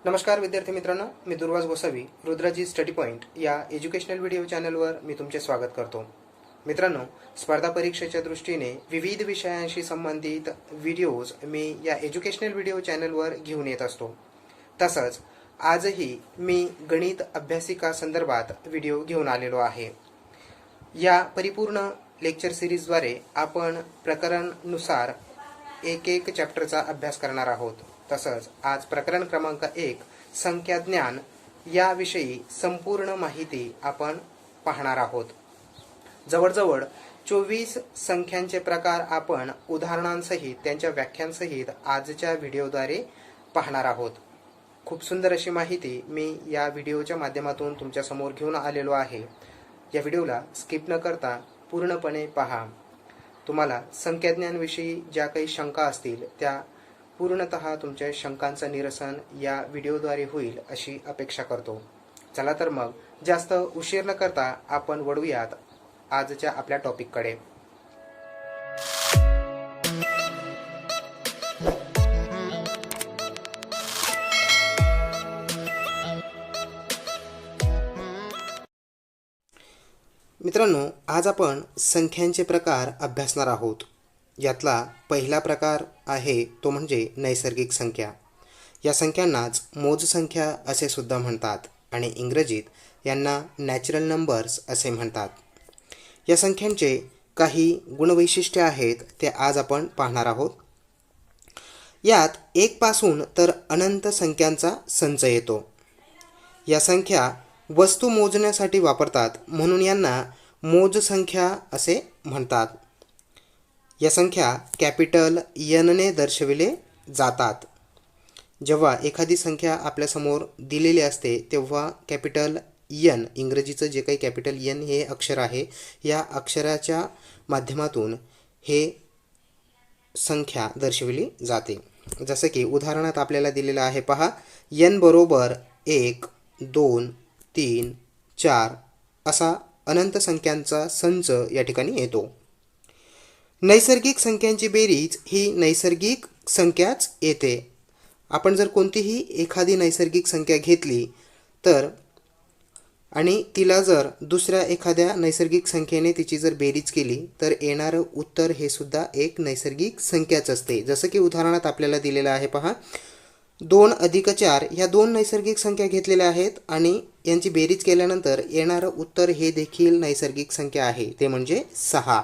नमस्कार विद्यार्थी मित्रांनो, मी दुर्वास गोसावी रुद्राजी स्टडी पॉइंट या एज्युकेशनल व्हिडिओ चॅनलवर मी तुमचे स्वागत करतो. मित्रांनो, स्पर्धा परीक्षेच्या दृष्टीने विविध विषयांशी संबंधित व्हिडिओज मी या एज्युकेशनल व्हिडिओ चॅनलवर घेऊन येत असतो. तसंच आजही मी गणित अभ्यासिका संदर्भात व्हिडिओ घेऊन आलेलो आहे. या परिपूर्ण लेक्चर सिरीजद्वारे आपण प्रकरणानुसार एक एक चॅप्टरचा अभ्यास करणार आहोत. तसंच आज प्रकरण क्रमांक 1 संख्या ज्ञान याविषयी संपूर्ण माहिती आपण पाहणार आहोत. जवळजवळ 24 संख्यांचे प्रकार आपण उदाहरणांसहित त्यांच्या व्याख्यांसहित आजच्या व्हिडिओद्वारे पाहणार आहोत. खूप सुंदर अशी माहिती मी या व्हिडिओच्या माध्यमातून तुमच्या समोर घेऊन आलेलो आहे. या व्हिडिओला स्किप न करता पूर्णपणे पहा. तुम्हाला संख्याज्ञानविषयी ज्या काही शंका असतील त्या पूर्णतः तुमच्या शंकांचं निरसन या व्हिडिओद्वारे होईल अशी अपेक्षा करतो. चला तर मग जास्त उशीर न करता आपण वळूयात आजच्या आपल्या टॉपिककडे. मित्रांनो, आज आपण संख्यांचे प्रकार अभ्यासणार आहोत. यातला पहिला प्रकार आहे तो म्हणजे नैसर्गिक संख्या. या संख्यांनाच मोजसंख्या असे सुद्धा म्हणतात आणि इंग्रजीत यांना नॅचरल नंबर्स असे म्हणतात. या संख्यांचे काही गुणवैशिष्ट्ये आहेत ते आज आपण पाहणार आहोत. यात 1 पासून तर अनंत संख्यांचा संच येतो. या संख्या वस्तू मोजण्यासाठी वापरतात म्हणून यांना मोजसंख्या असे म्हणतात. या संख्या कॅपिटल एनने दर्शविले जातात. जेव्हा एखादी संख्या आपल्यासमोर दिलेली असते तेव्हा कॅपिटल एन, इंग्रजीचं जे काही कॅपिटल एन हे अक्षर आहे, या अक्षराच्या माध्यमातून हे संख्या दर्शविली जाते. जसं की उदाहरणात आपल्याला दिलेलं आहे पहा, एन बरोबर 1, 2, 3, 4 असा अनंत संख्यांचा संच या ठिकाणी येतो. नैसर्गिक संख्यांची बेरीज ही नैसर्गिक संख्याच येते. आपण जर कोणतीही एखादी नैसर्गिक संख्या घेतली तर आणि तिला जर दुसऱ्या एखाद्या नैसर्गिक संख्येने तिची जर बेरीज केली तर येणारं उत्तर हे सुद्धा एक नैसर्गिक संख्याच असते. जसं की उदाहरणात आपल्याला दिलेलं आहे पहा, 2 + 4 ह्या 2 नैसर्गिक संख्या घेतलेल्या आहेत आणि यांची बेरीज केल्यानंतर येणारं उत्तर हे देखील नैसर्गिक संख्या आहे, ते म्हणजे 6.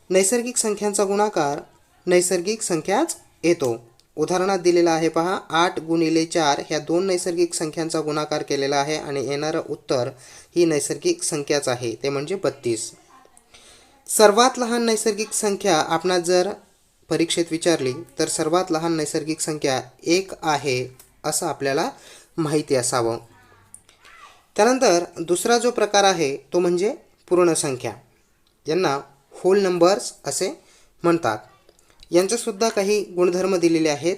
नैसर्गिक संख्यांचा गुणाकार नैसर्गिक संख्याच येतो. उदाहरणात दिलेला आहे पहा, 8 × 4 ह्या 2 नैसर्गिक संख्यांचा गुणाकार केलेला आहे आणि येणारं उत्तर ही नैसर्गिक संख्याच आहे, ते म्हणजे 32. सर्वात लहान नैसर्गिक संख्या आपणास जर परीक्षेत विचारली तर सर्वात लहान नैसर्गिक संख्या 1 आहे असं आपल्याला माहिती असावं. त्यानंतर दुसरा जो प्रकार आहे तो म्हणजे पूर्ण संख्या. यांना होल नंबर्स असे म्हणतात. यांचेसुद्धा काही गुणधर्म दिलेले आहेत.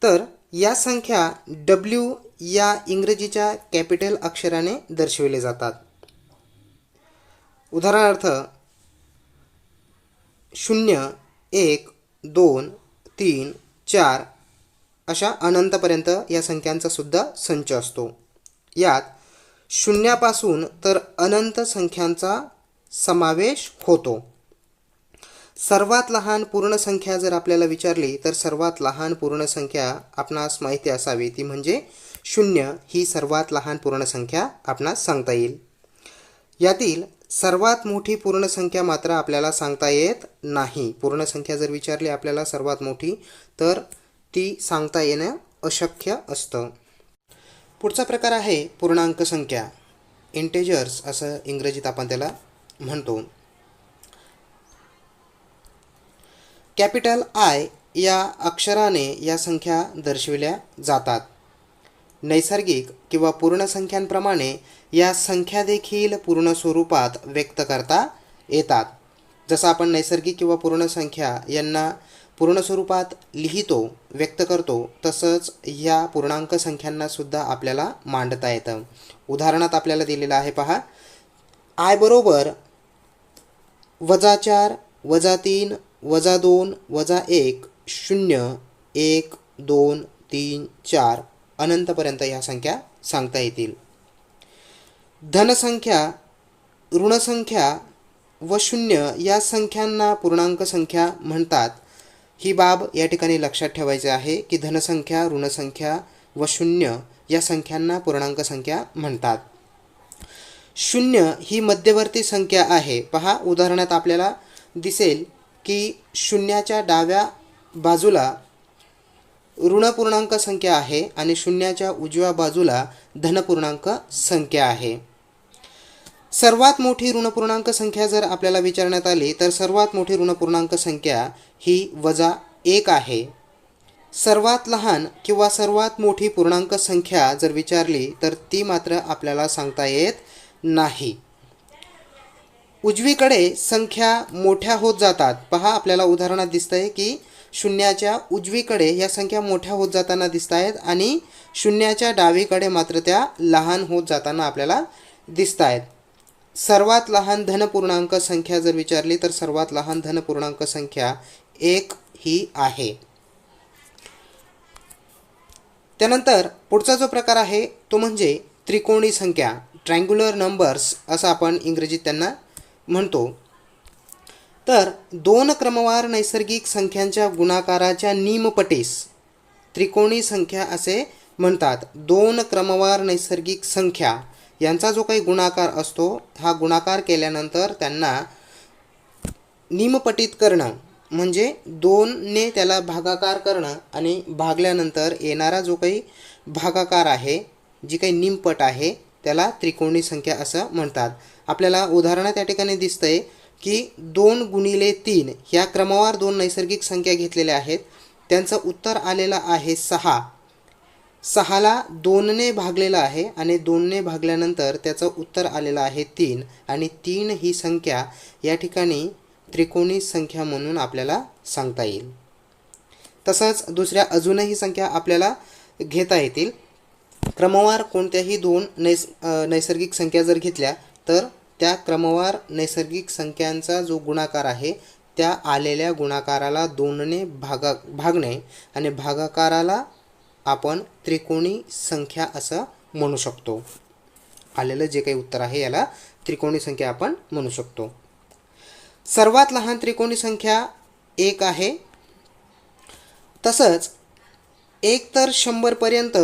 तर या संख्या W या इंग्रजीच्या कॅपिटल अक्षराने दर्शविले जातात. उदाहरणार्थ 0, 1, 2, 3, 4 अशा अनंतपर्यंत या संख्यांचा सुद्धा संच असतो. यात शून्यापासून तर अनंत संख्यांचा समावेश होतो. सर्वात लहान पूर्ण संख्या जर आपल्याला विचारली तर सर्वात लहान पूर्ण संख्या आपणास माहिती असावी, ती म्हणजे 0 ही सर्वात लहान पूर्ण संख्या आपणास सांगता येईल. यातील सर्वात मोठी पूर्ण संख्या मात्र आपल्याला सांगता येत नाही. पूर्ण संख्या जर विचारली आपल्याला सर्वात मोठी तर ती सांगता येणं अशक्य असतं. पुढचा प्रकार आहे पूर्णांक संख्या. इंटेजर्स असं इंग्रजीत आपण त्याला म्हणतो. कॅपिटल I या अक्षराने या संख्या दर्शविल्या जातात. नैसर्गिक किंवा पूर्ण संख्यांप्रमाणे या संख्या देखील पूर्ण स्वरूपात व्यक्त करता येतात. जसं आपण नैसर्गिक किंवा पूर्ण संख्या यांना पूर्ण स्वरूपात लिहितो, व्यक्त करतो, तसंच या पूर्णांक संख्यांना सुद्धा आपल्याला मांडता येतं. उदाहरणात आपल्याला दिलेलं आहे पहा, I बरोबर -4, -3, -2, -1, 0, 1, 2, 3 4 अनंतपर्यंत ह्या संख्या सांगता येतील. धनसंख्या, ऋणसंख्या व शून्य या संख्यांना पूर्णांक संख्या म्हणतात. ही बाब या ठिकाणी लक्षात ठेवायची आहे की धनसंख्या, ऋणसंख्या व शून्य या संख्यांना पूर्णांक संख्या म्हणतात. शून्य ही मध्यवर्ती संख्या आहे. पहा, उदाहरणात आपल्याला दिसेल की शून्याच्या डाव्या बाजूला ऋणपूर्णांक संख्या आहे आणि शून्याच्या उजव्या बाजूला धनपूर्णांक संख्या आहे. सर्वात मोठी ऋणपूर्णांक संख्या जर आपल्याला विचारण्यात आली तर सर्वात मोठी ऋणपूर्णांक संख्या ही -1 आहे. सर्वात लहान किंवा सर्वात मोठी पूर्णांक संख्या जर विचारली तर ती मात्र आपल्याला सांगता येत नाही. उजवीकडे संख्या मोठ्या होत जातात. पहा, आपल्याला उदाहरणात दिसतंय की शून्याच्या उजवीकडे या संख्या मोठ्या होत जाताना दिसत आहेत आणि शून्याच्या डावीकडे मात्र त्या लहान होत जाताना आपल्याला दिसत आहेत. सर्वात लहान धनपूर्णांक संख्या जर विचारली तर सर्वात लहान धनपूर्णांक संख्या 1 ही आहे. त्यानंतर पुढचा जो प्रकार आहे तो म्हणजे त्रिकोणी संख्या, ट्रायंग्युलर नंबर्स असं आपण इंग्रजीत त्यांना म्हणतो. तर 2 क्रमवार नैसर्गिक संख्यांच्या गुणाकाराच्या निमपटीस त्रिकोणी संख्या असे म्हणतात. 2 क्रमवार नैसर्गिक संख्या यांचा जो काही गुणाकार असतो, हा गुणाकार केल्यानंतर त्यांना निमपटीत करणं म्हणजे 2ने त्याला भागाकार करणं आणि भागल्यानंतर येणारा जो काही भागाकार आहे, जी काही निमपट आहे, त्याला त्रिकोणी संख्या असं म्हणतात. आपल्याला उदाहरणात या ठिकाणी दिसतंय की 2 गुणिले 3 ह्या क्रमवार 2 नैसर्गिक संख्या घेतलेल्या आहेत. त्यांचं उत्तर आलेलं आहे 6. 6ला 2ने भागलेलं आहे आणि 2ने भागल्यानंतर त्याचं उत्तर आलेलं आहे 3 आणि 3 ही संख्या या ठिकाणी त्रिकोणी संख्या म्हणून आपल्याला सांगता येईल. तसंच दुसऱ्या अजूनही संख्या आपल्याला घेता येतील. क्रमवार कोणत्याही 2 नैसर्गिक संख्या जर घेतल्या तर त्या क्रमवार नैसर्गिक संख्यांचा जो गुणाकार आहे त्या आलेल्या गुणाकाराला 2ने भागणे आणि भागाकाराला आपण त्रिकोणी संख्या असं म्हणू शकतो. आलेलं जे काही उत्तर आहे याला त्रिकोणी संख्या आपण म्हणू शकतो. सर्वात लहान त्रिकोणी संख्या 1 आहे. तसंच 1 तर 100 पर्यंत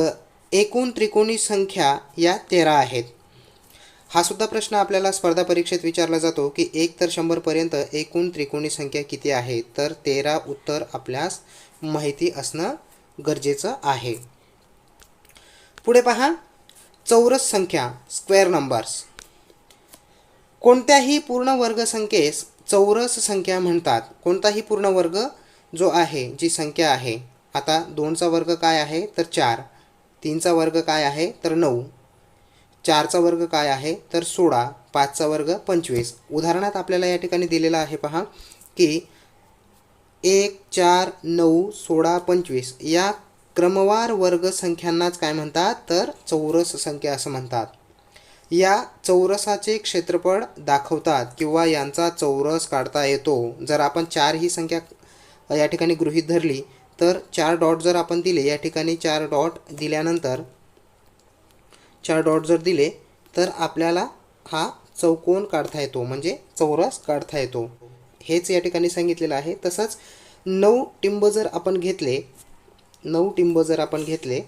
एकूण त्रिकोणी संख्या या 13 आहेत. हा सुद्धा प्रश्न आपल्याला स्पर्धा परीक्षेत विचारला जातो की 1 तर 100 पर्यंत एकूण त्रिकोणी संख्या किती आहे, तर 13 उत्तर आपल्यास माहिती असणं गरजेचं आहे. पुढे पहा, चौरस संख्या, स्क्वेअर नंबर्स. कोणत्याही पूर्ण वर्ग संख्येस चौरस संख्या म्हणतात. कोणताही पूर्ण वर्ग जो आहे, जी संख्या आहे, आता 2चा वर्ग काय आहे तर 4, 3चा वर्ग काय आहे तर 9, 4चा वर्ग काय आहे तर 16, 5चा वर्ग 25. उदाहरणात आपल्याला या ठिकाणी दिलेलं आहे पहा की 1 4 9 16 25 या क्रमवार वर्ग संख्यांनाच काय म्हणतात तर चौरस संख्या असं म्हणतात. या चौरसाचे क्षेत्रफळ दाखवतात किंवा यांचा चौरस काढता येतो. जर आपण 4 ही संख्या या ठिकाणी गृहीत धरली तर 4 डॉट जर आपण दिले, या ठिकाणी 4 डॉट दिल्यानंतर 4 डॉट जर दिले तर आपल्याला हा चौकोन काढता येतो, म्हणजे चौरस काढता येतो. हेच या ठिकाणी सांगितलेलं आहे. तसंच 9 टिंब जर आपण घेतले, 9 टिंब जर आपण घेतले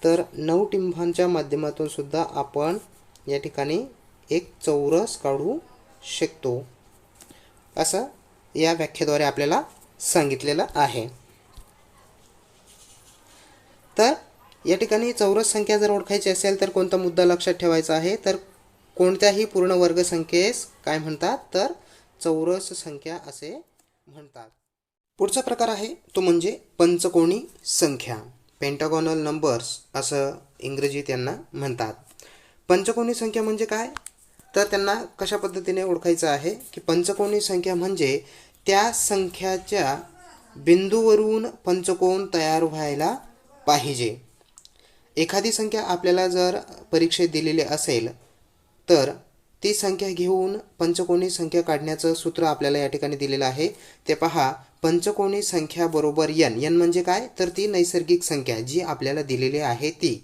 तर 9 टिंबांच्या माध्यमातून सुद्धा आपण या ठिकाणी एक चौरस काढू शकतो, असं या व्याख्येद्वारे आपल्याला सांगितलेलं आहे. तर या ठिकाणी चौरस संख्या जर ओळखायची असेल तर कोणता मुद्दा लक्षात ठेवायचा आहे, तर कोणत्याही पूर्ण वर्ग संख्येस काय म्हणतात तर चौरस संख्या असे म्हणतात. पुढचा प्रकार आहे तो म्हणजे पंचकोनी संख्या, पेंटागोनल नंबर्स असं इंग्रजीत यांना म्हणतात. पंचकोनी संख्या म्हणजे काय, तर त्यांना कशा पद्धतीने ओळखायचं आहे की पंचकोनी संख्या म्हणजे त्या संख्याच्या बिंदूवरून पंचकोन तयार व्हायला पाहिजे. एखादी संख्या आपल्याला जर परीक्षेत दिलेली असेल तर ती संख्या घेऊन पंचकोनी संख्या काढण्याचं सूत्र आपल्याला या ठिकाणी दिलेलं आहे. ते पहा, पंचकोनी संख्या बरोबर n. n म्हणजे काय, तर ती नैसर्गिक संख्या जी आपल्याला दिलेली आहे ती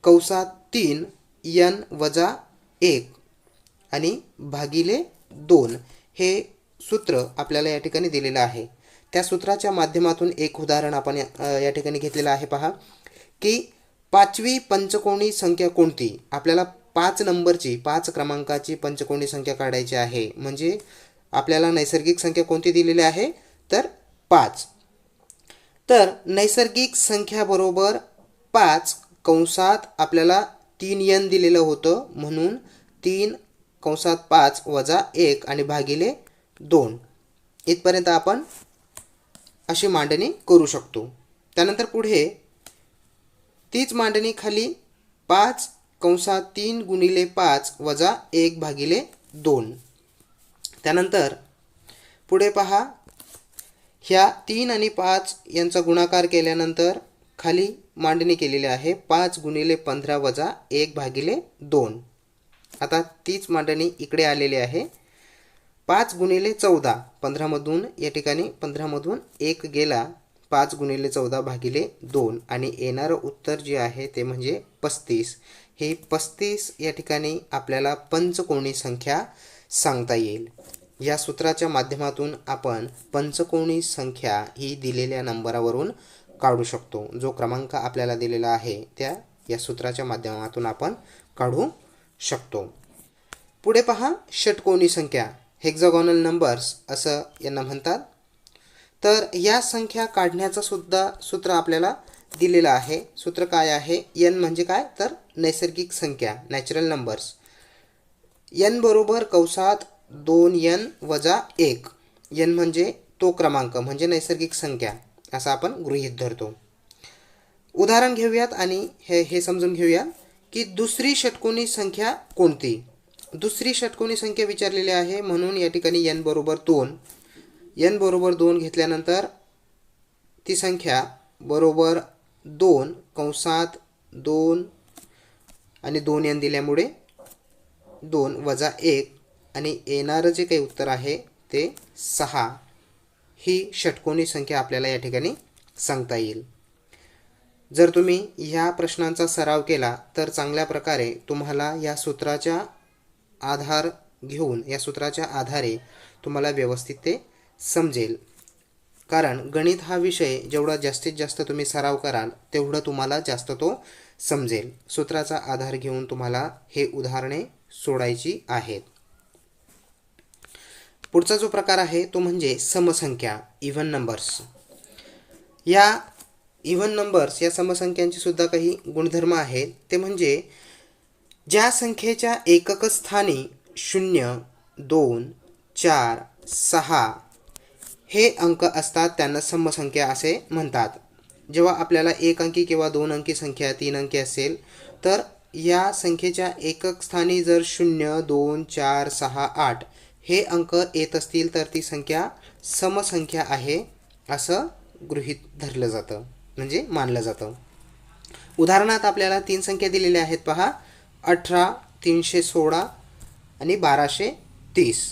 कंसात 3 n वजा 1 आणि भागिले 2 हे सूत्र आपल्याला या ठिकाणी दिलेलं आहे. त्या सूत्राच्या माध्यमातून एक उदाहरण आपण या ठिकाणी घेतलेलं आहे. पहा की पाचवी पंचकोनी संख्या कोणती. आपल्याला 5 नंबरची 5 क्रमांकाची पंचकोनी संख्या काढायची आहे. म्हणजे आपल्याला नैसर्गिक संख्या कोणती दिलेली आहे, तर 5. तर नैसर्गिक संख्या बरोबर 5 कंसात आपल्याला 3n दिलेलं होतं, म्हणून 3 कंसात 5 वजा 1 आणि भागिले 2 इथपर्यंत आपण अशी मांडणी करू शकतो. त्यानंतर पुढे तीच मांडणी खाली 5 कंसात 3 गुणिले 5 वजा 1 भागिले 2. त्यानंतर पुढे पहा, ह्या 3 आणि 5 यांचा गुणाकार केल्यानंतर खाली मांडणी केलेली आहे 5 गुणिले 15 वजा 1 भागिले 2. आता तीच मांडणी इकडे आलेली आहे. 5 गुणिले 14, 15मधून या ठिकाणी 15मधून 1 गेला, 5 गुणिले 14 भागिले 2 आणि येणारं उत्तर जे आहे ते म्हणजे 35. हे 35 या ठिकाणी आपल्याला पंचकोनी संख्या सांगता येईल. या सूत्राच्या माध्यमातून आपण पंचकोनी संख्या ही दिलेल्या नंबरावरून काढू शकतो. जो क्रमांक आपल्याला दिलेला आहे त्या या सूत्राच्या माध्यमातून आपण काढू शकतो. पुढे पहा, षटकोनी संख्या, हेक्सागोनल नंबर्स असं यांना म्हणतात. तर या संख्या काढण्याचं सुद्धा सूत्र आपल्याला दिलेलं आहे. सूत्र काय आहे, n म्हणजे काय, तर नैसर्गिक संख्या, नॅचरल नंबर्स. n बरोबर कंसात 2n वजा 1. n म्हणजे तो क्रमांक म्हणजे नैसर्गिक संख्या असं आपण गृहीत धरतो. उदाहरण घेऊयात आणि हे समजून घेऊया की दुसरी षटकोनी संख्या कोणती. दुसरी षटकोनी संख्या विचारलेली आहे, म्हणून या ठिकाणी n बरोबर 2. n बरोबर 2 घेतल्यानंतर ती संख्या बरोबर 2 कंसात 2 आणि 2n दिल्यामुळे 2 वजा 1 आणि येणारं जे काही उत्तर आहे ते 6. ही षटकोनी संख्या आपल्याला या ठिकाणी सांगता येईल. जर तुम्ही ह्या प्रश्नांचा सराव केला तर चांगल्या प्रकारे तुम्हाला या सूत्राच्या आधार घेऊन या सूत्राच्या आधारे तुम्हाला व्यवस्थित ते समजेल. कारण गणित हा विषय जेवढा जास्तीत जास्त तुम्ही सराव कराल तेवढं तुम्हाला जास्त तो समजेल. सूत्राचा आधार घेऊन तुम्हाला हे उदाहरणे सोडायची आहेत. पुढचा जो प्रकार आहे तो म्हणजे समसंख्या, इव्हन नंबर्स. या इव्हन नंबर्स या समसंख्यांचे सुद्धा काही गुणधर्म आहेत. ते म्हणजे ज्या संख्येच्या एकक स्थानी 0, 2, 4, 6 हे अंक असतात त्यांना समसंख्या असे म्हणतात. जेव्हा आपल्याला 1 अंकी किंवा 2 अंकी संख्या 3 अंकी असेल तर या संख्येच्या एकक स्थानी जर 0, 2, 4, 6, 8 हे अंक येत असतील तर ती संख्या समसंख्या आहे असं गृहीत धरलं जातं, म्हणजे मानलं जातं. उदाहरणार्थ आपल्याला 3 संख्या दिलेल्या आहेत. पहा, 18, 316 आणि 1230.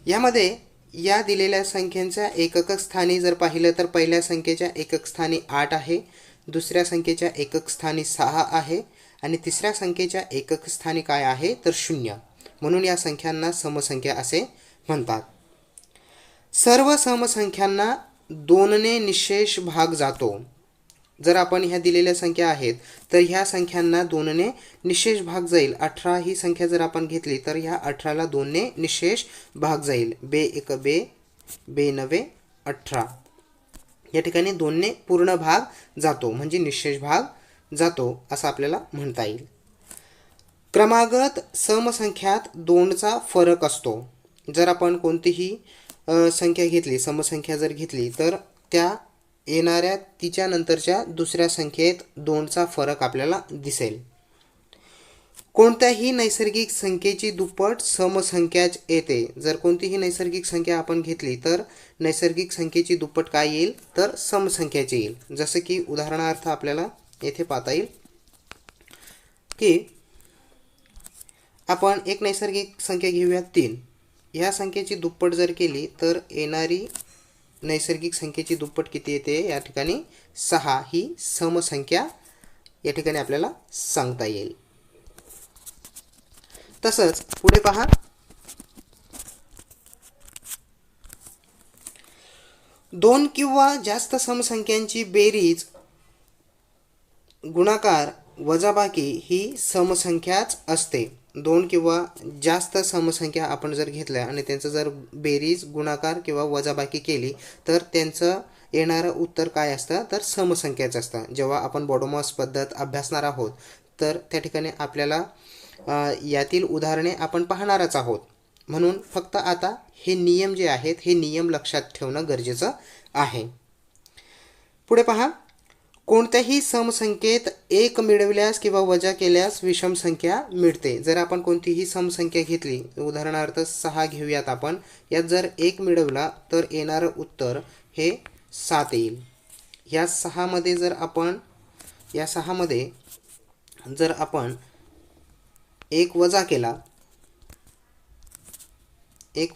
यामध्ये या दिलेल्या संख्यांच्या एकक स्थानी जर पाहिलं तर पहिल्या संख्येच्या एकक स्थानी 8 आहे, दुसऱ्या संख्येच्या एकक स्थानी 6 आहे आणि तिसऱ्या संख्येच्या एकक स्थानी काय आहे तर 0. म्हणून या संख्यांना समसंख्या असे म्हणतात. सर्व समसंख्यांना 2ने निशेष भाग जातो. जर आपण ह्या दिलेल्या संख्या आहेत तर ह्या संख्यांना 2ने निशेष भाग जाईल. 18 ही संख्या जर आपण घेतली तर ह्या 18ला 2ने निशेष भाग जाईल. बे 1 बे, बे 9 18. या ठिकाणी 2ने पूर्ण भाग जातो म्हणजे निशेष भाग जातो असं आपल्याला म्हणता येईल. क्रमागत समसंख्यात 2चा फरक असतो. जर आपण कोणतीही संख्या घेतली, समसंख्या जर घेतली तर त्या येणाऱ्या तिच्या नंतरच्या दुसऱ्या संख्येत 2चा फरक आपल्याला दिसेल. कोणत्याही नैसर्गिक संख्येची दुप्पट समसंख्याच येते. जर कोणतीही नैसर्गिक संख्या आपण घेतली तर नैसर्गिक संख्येची दुप्पट काय येईल तर समसंख्याची येईल. जसं की उदाहरणार्थ आपल्याला येथे पाहता येईल की आपण एक नैसर्गिक संख्या घेऊया 3. ह्या संख्येची दुप्पट जर केली तर येणारी नैसर्गिक संख्येची दुप्पट किती येते या ठिकाणी 6 ही समसंख्या या ठिकाणी आपल्याला सांगता येईल. तसंच पुढे पहा, दोन किंवा जास्त समसंख्यांची बेरीज, गुणाकार, वजाबाकी ही समसंख्याच असते. दोन किंवा जास्त समसंख्या आपण जर घेतल्या आणि त्यांचं जर बेरीज, गुणाकार किंवा वजाबाकी केली तर त्यांचं येणारं उत्तर काय असतं तर समसंख्याच असतं. जेव्हा आपण बॉडोमॉस पद्धत अभ्यासणार आहोत तर त्या ठिकाणी आपल्याला यातील उदाहरणे आपण पाहणारच आहोत. म्हणून फक्त आता हे नियम जे आहेत हे नियम लक्षात ठेवणं गरजेचं आहे. पुढे पहा, कोणत्याही समसंख्येत 1 मिळवल्यास किंवा वजा केल्यास विषम संख्या मिळते. जर आपण कोणतीही समसंख्या घेतली, उदाहरणार्थ 6 घेऊयात आपण, यात जर 1 मिळवला तर येणारं उत्तर हे 7 येईल. या 6 मध्ये जर आपण 1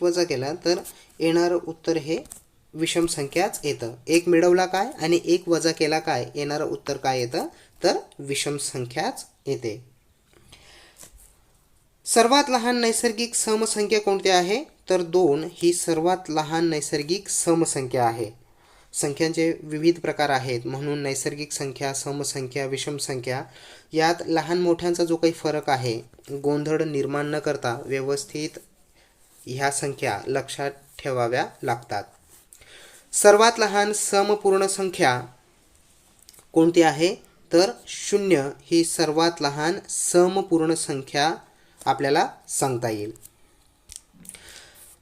वजा केला तर येणारं उत्तर हे विषम संख्याच येतं. 1 मिळवला काय आणि 1 वजा केला काय, येणारं उत्तर काय येतं तर विषम संख्याच येते. सर्वात लहान नैसर्गिक समसंख्या कोणती आहे तर 2 ही सर्वात लहान नैसर्गिक समसंख्या आहे. संख्यांचे विविध प्रकार आहेत, म्हणून नैसर्गिक संख्या, समसंख्या, विषम संख्या यात लहान मोठ्यांचा जो काही फरक आहे, गोंधळ निर्माण न करता व्यवस्थित ह्या संख्या लक्षात ठेवाव्या लागतात. सर्वात लहान समपूर्ण संख्या कोणती आहे तर 0 ही सर्वात लहान समपूर्ण संख्या आपल्याला सांगता येईल.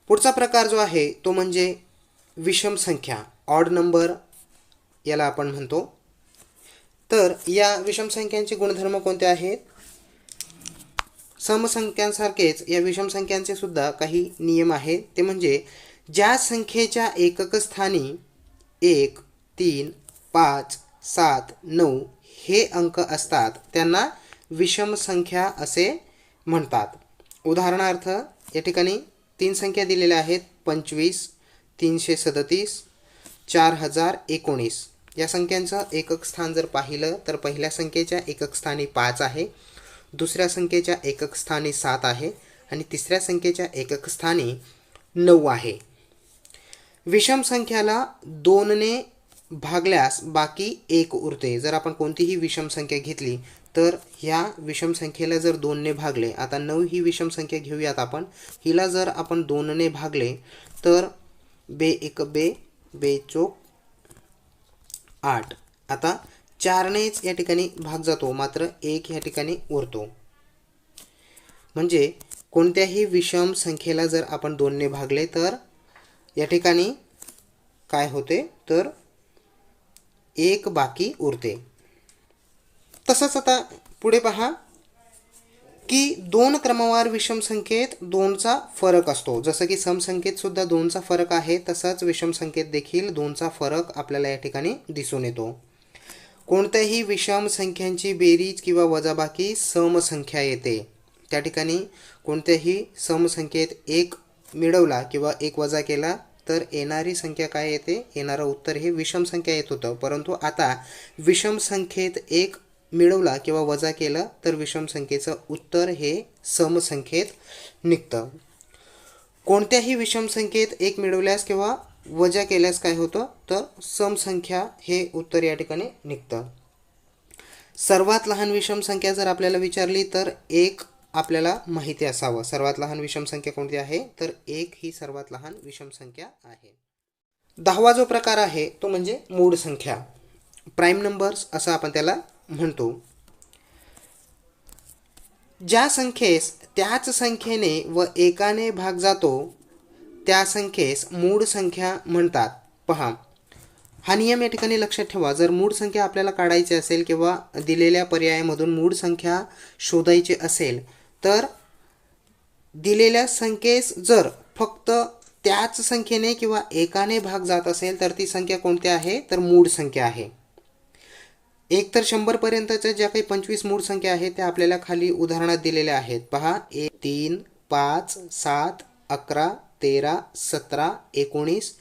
पुढचा प्रकार जो आहे तो म्हणजे विषम संख्या, ऑड नंबर याला आपण म्हणतो. तर या विषम संख्यांचे गुणधर्म कोणते आहेत? समसंख्यांसारखेच या विषम संख्यांचे सुद्धा काही नियम आहेत. ते म्हणजे ज्या संख्येच्या एकक स्थानी 1, 3, 5, 7, 9 हे अंक असतात त्यांना विषम संख्या असे म्हणतात. उदाहरणार्थ या ठिकाणी 3 संख्या दिलेल्या आहेत, 25, 337, 4019. या संख्यांचं एकक स्थान जर पाहिलं तर पहिल्या संख्येच्या एकक स्थानी 5 आहे, दुसऱ्या संख्येच्या एकक स्थानी 7 आहे आणि तिसऱ्या संख्येच्या एकक स्थानी 9 आहे. विषम संख्याला 2 ने भागल्यास बाकी 1 उरते. जर आपण कोणतीही विषम संख्या घेतली तर ह्या विषम संख्येला जर 2 ने भागले, आता 9 ही विषम संख्या घेऊयात आपण, हिला जर आपण 2 ने भागले तर बे 1 बे, बे चोक 8. आता 4 नेच या ठिकाणी भाग जातो, मात्र 1 या ठिकाणी उरतो. म्हणजे कोणत्याही विषम संख्येला जर आपण 2 ने भागले तर या ठिकाणी काय होते तर 1 बाकी उरते. तसंच आता पुढे पहा की 2 क्रमवार विषम संख्येत 2चा फरक असतो. जसं की समसंख्येत सुद्धा 2चा फरक आहे, तसंच विषम संख्येत देखील 2चा फरक आपल्याला या ठिकाणी दिसून येतो. कोणत्याही विषम संख्यांची बेरीज किंवा वजाबाकी समसंख्या येते. त्या ठिकाणी कोणत्याही समसंख्येत 1 मिळवला किंवा 1 वजा केला तर येणारी संख्या काय येते, येणारं उत्तर हे विषम संख्या येत होतं. परंतु आता विषम संख्येत 1 मिळवला किंवा वजा केलं तर विषम संख्येचं उत्तर हे समसंख्येत निघतं. कोणत्याही विषम संख्येत 1 मिळवल्यास किंवा वजा केल्यास काय होतं तर समसंख्या हे उत्तर या ठिकाणी निघतं. सर्वात लहान विषम संख्या जर आपल्याला विचारली तर 1 आपल्याला माहिती असावं. सर्वात लहान विषम संख्या कोणती आहे तर 1 ही सर्वात लहान विषम संख्या आहे. 10वा जो प्रकार आहे तो म्हणजे मूळ संख्या, प्राईम नंबर्स असं आपण त्याला म्हणतो. ज्या संख्येस त्याच संख्येने व 1ने भाग जातो त्या संख्येस मूळ संख्या म्हणतात. पहा, हा नियम या ठिकाणी लक्षात ठेवा. जर मूळ संख्या आपल्याला काढायची असेल किंवा दिलेल्या पर्यायामधून मूळ संख्या शोधायची असेल तर दिलेल्या संख्येस जर फक्त त्याच संख्येने किंवा 1ने भाग जात असेल तर ती संख्या कोणती आहे तर मूळ संख्या आहे. 1 तर 100 पर्यंतच्या ज्या काही 25 मूळ संख्या आहेत त्या आपल्याला खाली उदाहरणात दिलेल्या आहेत. पहा, 1, 3, 5, 7, 11, 13, 17, 19,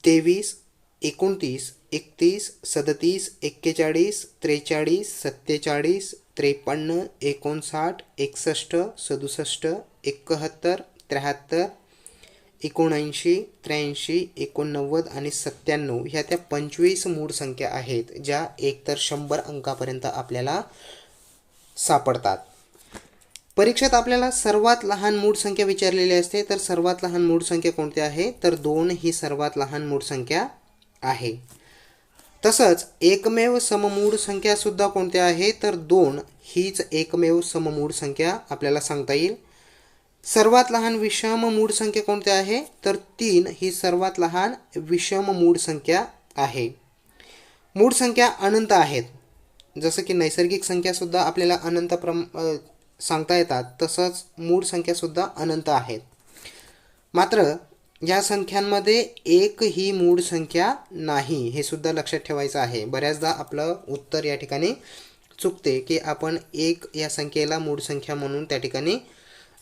23, 29, 31, 37, 41, 43, 47, 53, 59, 61, 67, 71, 73, 79, 83, 89 आणि 97 ह्या त्या 25 मूळ संख्या आहेत ज्या एकतर 100 अंकापर्यंत आपल्याला सापडतात. परीक्षेत आपल्याला सर्वात लहान मूळ संख्या विचारलेली असते, तर सर्वात लहान मूळ संख्या कोणती आहे, तर 2 ही सर्वात लहान मूळ संख्या आहे. तसंच एकमेव सममूळ संख्या सुद्धा कोणत्या आहे, तर 2 हीच एकमेव सममूळ संख्या आपल्याला सांगता येईल. सर्वात लहान विषम मूळ संख्या कोणती आहे, तर 3 ही सर्वात लहान विषम मूळ संख्या आहे. मूळ संख्या अनंत आहेत, जसं की नैसर्गिक संख्यासुद्धा आपल्याला अनंत सांगता येतात, तसंच मूळ संख्यासुद्धा अनंत आहेत. मात्र या संख्यांमध्ये एक ही मूळ संख्या नाही, हे सुद्धा लक्षात ठेवायचं आहे. बऱ्याचदा आपलं उत्तर या ठिकाणी चुकते की आपण एक या संख्येला मूळ संख्या म्हणून त्या ठिकाणी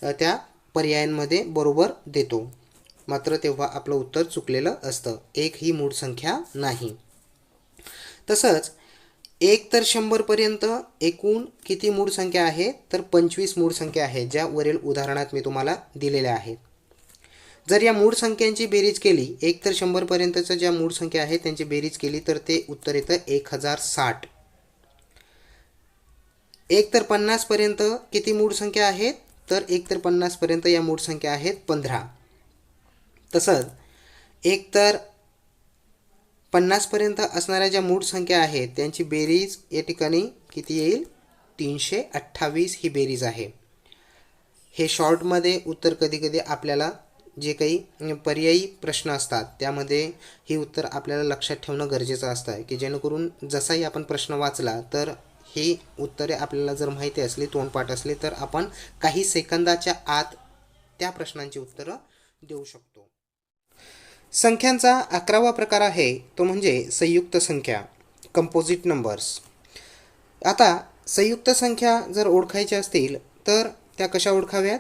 त्या पर्यायांमध्ये बरोबर देतो, मात्र तेव्हा आपलं उत्तर चुकलेलं असतं. एक ही मूळ संख्या नाही. तसंच 1 तर 100 पर्यंत एकूण किती मूळ संख्या आहे, तर 25 मूळ संख्या आहेत, ज्या वरील उदाहरणात मी तुम्हाला दिलेल्या आहेत. जर या मूळ संख्यांची बेरीज केली, 1 तर 100 पर्यंतच्या ज्या मूळ संख्या आहेत त्यांची बेरीज केली तर ते उत्तर येतं 1060. 1 तर 50 पर्यंत किती मूळ संख्या आहेत, तर 1 तर 50 पर्यंत या मूळ संख्या आहेत 15. तसंच 1 तर 50 पर्यंत असणाऱ्या ज्या मूळ संख्या आहेत त्यांची बेरीज या ठिकाणी किती येईल, 328 ही बेरीज आहे. हे शॉर्टमध्ये उत्तर कधी कधी आपल्याला जे काही पर्यायी प्रश्न असतात त्यामध्ये ही उत्तर आपल्याला लक्षात ठेवणं गरजेचं असतं, की जेणेकरून जसाही आपण प्रश्न वाचला तर ही उत्तरे आपल्याला जर माहिती असली, तोंडपाठ असली, तर आपण काही सेकंदाच्या आत त्या प्रश्नांची उत्तरं देऊ शकतो. संख्यांचा 11वा प्रकार आहे तो म्हणजे संयुक्त संख्या, कंपोजिट नंबर्स. आता संयुक्त संख्या जर ओळखायच्या असतील तर त्या कशा ओळखाव्यात?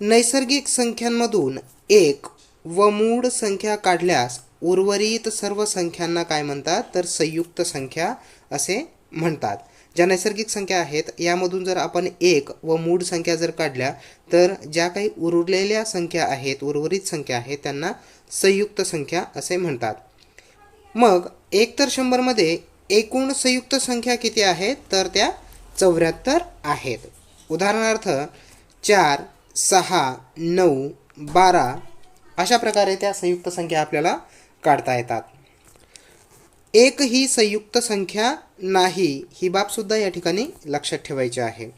नैसर्गिक संख्यांमधून एक व मूळ संख्या काढल्यास उर्वरित सर्व संख्यांना काय म्हणतात, तर संयुक्त संख्या असे म्हणतात. ज्या नैसर्गिक संख्या आहेत यामधून जर आपण एक व मूळ संख्या जर काढल्या तर ज्या काही उरलेल्या संख्या आहेत, उर्वरित संख्या आहेत, त्यांना संयुक्त संख्या असे म्हणतात. मग 1 तर 100 मध्ये एकूण संयुक्त संख्या किती आहेत, तर त्या 74 आहेत. उदाहरणार्थ 4, 6, 9, 12 अशा प्रकारे त्या संयुक्त संख्या आपल्याला काढता येतात. एक ही संयुक्त संख्या नाही, ही बाबसुद्धा या ठिकाणी लक्षात ठेवायची आहे.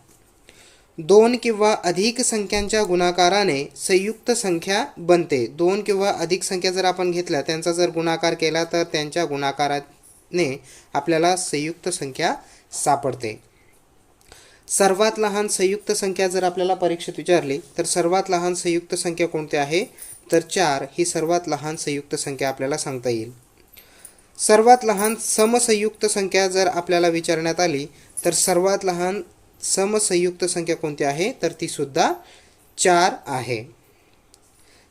2 किंवा अधिक संख्यांच्या गुणाकाराने संयुक्त संख्या बनते. 2 किंवा अधिक संख्या जर आपण घेतल्या, त्यांचा जर गुणाकार केला तर त्यांच्या गुणाकाराने आपल्याला संयुक्त संख्या सापडते. सर्वात लहान संयुक्त संख्या जर आपल्याला परीक्षेत विचारली तर सर्वात लहान संयुक्त संख्या कोणती आहे, तर 4 ही सर्वात लहान संयुक्त संख्या आपल्याला सांगता येईल. सर्वात लहान समसंयुक्त संख्या जर आपल्याला विचारण्यात आली तर सर्वात लहान समसंयुक्त संख्या कोणती आहे, तर ती सुद्धा 4 आहे.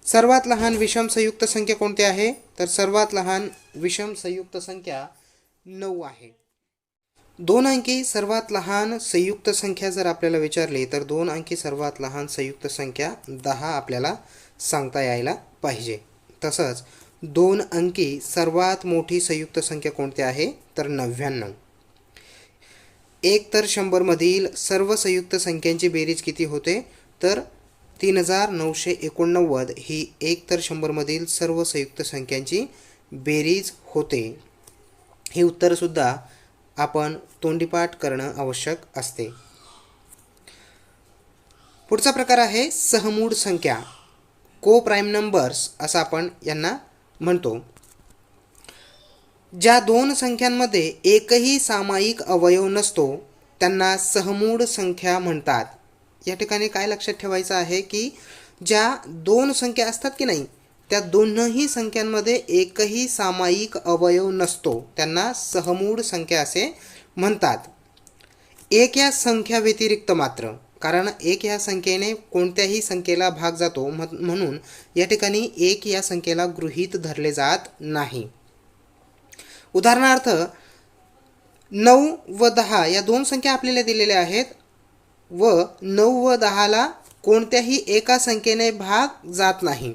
सर्वात लहान विषम संयुक्त संख्या कोणती आहे, तर सर्वात लहान विषम संयुक्त संख्या 9 आहे. 2 अंकी सर्वात लहान संयुक्त संख्या जर आपल्याला विचारली तर 2 अंकी सर्वात लहान संयुक्त संख्या 10 आपल्याला सांगता यायला पाहिजे. तसंच 2 अंकी सर्वात मोठी संयुक्त संख्या कोणती आहे, तर 99. 1 तर 100 मधील सर्व संयुक्त संख्यांची बेरीज किती होते, तर 3989 ही 1 तर 100 मधील सर्व संयुक्त संख्यांची बेरीज होते. हे उत्तरसुद्धा आपण तोंडीपाठ करणं आवश्यक असते. पुढचा प्रकार आहे सहमूळ संख्या, को प्राईम नंबर्स असं आपण यांना म्हणतो. ज्या 2 संख्यांमध्ये एकही सामायिक अवयव नसतो त्यांना सहमूळ संख्या म्हणतात. या ठिकाणी काय लक्षात ठेवायचं आहे की ज्या 2 संख्या असतात की नाही, त्या दोन्ही संख्यांमध्ये एकही सामायिक अवयव नसतो त्यांना सहमूळ संख्या असे म्हणतात. एक या संख्या व्यतिरिक्त मात्र कारण एक ह्या संख्येने कोणत्याही संख्येला भाग जातो, म्हणून या ठिकाणी एक या संख्येला गृहीत धरले जात नाही. उदाहरणार्थ 9 व 10 या दोन संख्या आपल्याला दिलेल्या आहेत व 9 व 10ला कोणत्याही एका संख्येने भाग जात नाही.